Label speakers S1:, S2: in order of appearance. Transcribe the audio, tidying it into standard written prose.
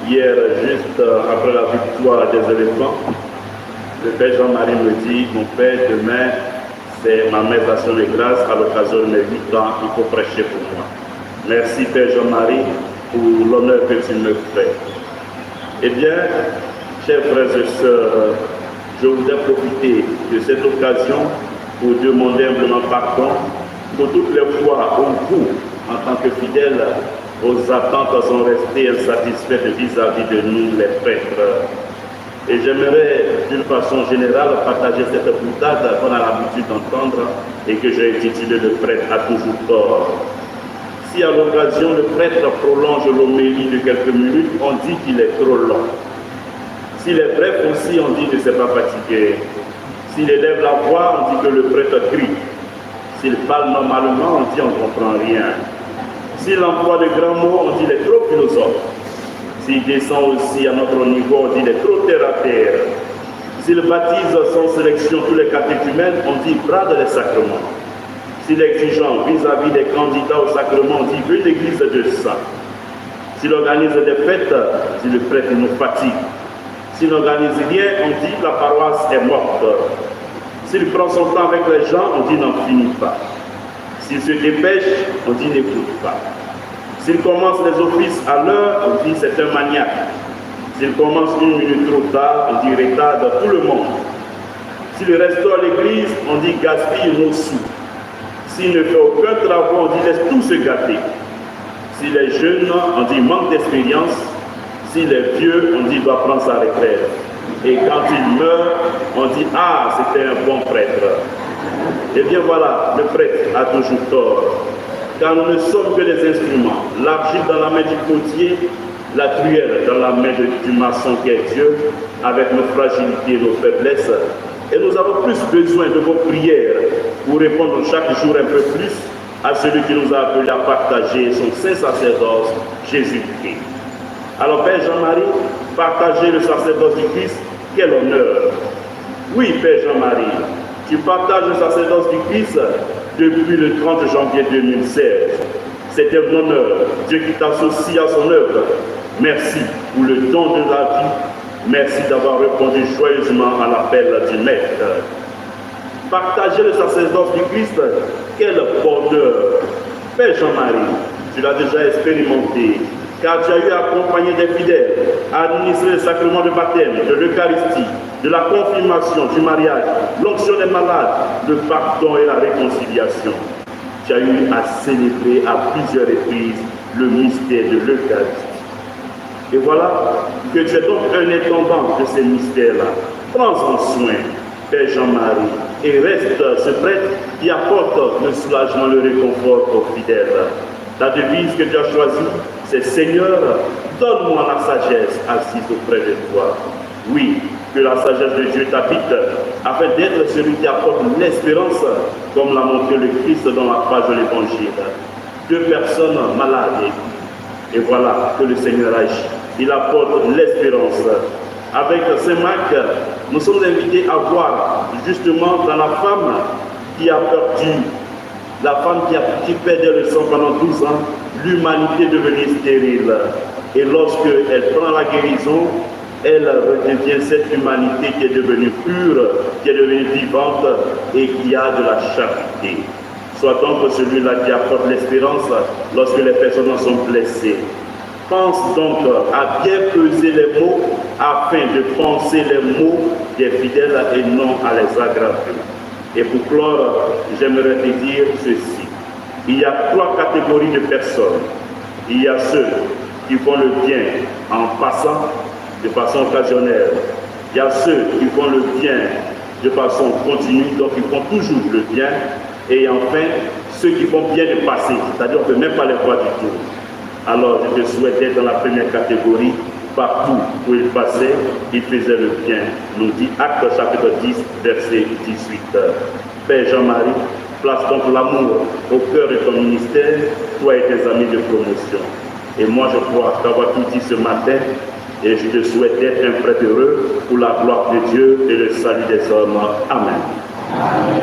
S1: Hier, juste après la victoire des éléphants, le Père Jean-Marie me dit, mon Père, demain, c'est ma messe d'action de grâce à l'occasion de mes 8 ans, il faut prêcher pour moi. Merci Père Jean-Marie pour l'honneur que tu me fais. Eh bien, chers frères et sœurs, je voudrais profiter de cette occasion pour demander humblement pardon pour toutes les fois où vous, en tant que fidèles, vos attentes sont restées insatisfaites vis-à-vis de nous, les prêtres. Et j'aimerais, d'une façon générale, partager cette boutade qu'on a l'habitude d'entendre et que j'ai intitulée « Le prêtre a toujours tort ». Si à l'occasion le prêtre prolonge l'homélie de quelques minutes, on dit qu'il est trop long. S'il est bref aussi, on dit qu'il ne s'est pas fatigué. S'il élève la voix, on dit que le prêtre crie. S'il parle normalement, on dit on ne comprend rien. S'il emploie de grands mots, on dit qu'il est trop philosophe. S'il descend aussi à notre niveau, on dit qu'il est trop terre à terre. S'il baptise sans sélection tous les catéchumènes, on dit brade les sacrements. S'il est exigeant vis-à-vis des candidats au sacrement, on dit veut l'église de ça. S'il organise des fêtes, dit le prêtre nous fatigue. S'il n'organise rien, on dit la paroisse est morte. S'il prend son temps avec les gens, on dit n'en finit pas. S'il se dépêche, on dit n'écoute pas. S'il commence les offices à l'heure, on dit c'est un maniaque. S'il commence 1 minute trop tard, on dit retarde tout le monde. S'il restaure l'église, on dit gaspille nos sous. S'il ne fait aucun travail, on dit laisse tout se gâter. S'il est jeune, on dit manque d'expérience. S'il est vieux, on dit doit prendre sa retraite. Et quand il meurt, on dit ah, c'était un bon prêtre. Eh bien voilà, le prêtre a toujours tort. Car nous ne sommes que des instruments. L'argile dans la main du potier, la truelle dans la main du maçon qui est Dieu, avec nos fragilités et nos faiblesses. Et nous avons plus besoin de vos prières pour répondre chaque jour un peu plus à celui qui nous a appelés à partager son saint sacerdoce, Jésus-Christ. Alors Père Jean-Marie, partager le sacerdoce du Christ, quel honneur! Oui, Père Jean-Marie, tu partages le sacerdoce du Christ depuis le 30 janvier 2016. C'est un honneur, Dieu qui t'associe à son œuvre. Merci pour le don de la vie. Merci d'avoir répondu joyeusement à l'appel du Maître. Partager le sacerdoce du Christ, quel bonheur! Père Jean-Marie, tu l'as déjà expérimenté, car tu as eu à accompagner des fidèles, à administrer le sacrement de baptême, de l'Eucharistie, de la confirmation, du mariage, l'onction des malades, le pardon et la réconciliation. Tu as eu à célébrer à plusieurs reprises le mystère de l'Eucharistie. Et voilà que tu es donc un intendant de ces mystères-là. Prends-en soin, Père Jean-Marie, et reste ce prêtre qui apporte le soulagement, le réconfort aux fidèles. La devise que tu as choisie, c'est Seigneur, donne-moi la sagesse assise auprès de toi. Oui, que la sagesse de Dieu t'habite, afin d'être celui qui apporte l'espérance, comme l'a montré le Christ dans la page de l'Évangile. 2 personnes malades, et voilà que le Seigneur agit. Il apporte l'espérance. Avec Saint Marc, nous sommes invités à voir justement dans la femme qui a perdu, la femme qui perdait le sang pendant 12 ans, l'humanité devenue stérile. Et lorsqu'elle prend la guérison, elle redevient cette humanité qui est devenue pure, qui est devenue vivante et qui a de la charité. Soit donc celui-là qui apporte l'espérance lorsque les personnes sont blessées. Pense donc à bien peser les mots afin de penser les mots des fidèles et non à les aggraver. Et pour clore, j'aimerais te dire ceci. Il y a 3 catégories de personnes. Il y a ceux qui font le bien en passant de façon occasionnelle. Il y a ceux qui font le bien de façon continue, donc ils font toujours le bien. Et enfin, ceux qui font bien de passer, c'est-à-dire qu'on ne peut même pas les voir du tout. Alors je te souhaite d'être dans la première catégorie. Partout où il passait, il faisait le bien. Nous dit Actes chapitre 10, verset 18. Père Jean-Marie, place donc l'amour au cœur de ton ministère, toi et tes amis de promotion. Et moi je crois t'avoir tout dit ce matin, et je te souhaite d'être un prêtre heureux pour la gloire de Dieu et le salut des hommes. Amen. Amen.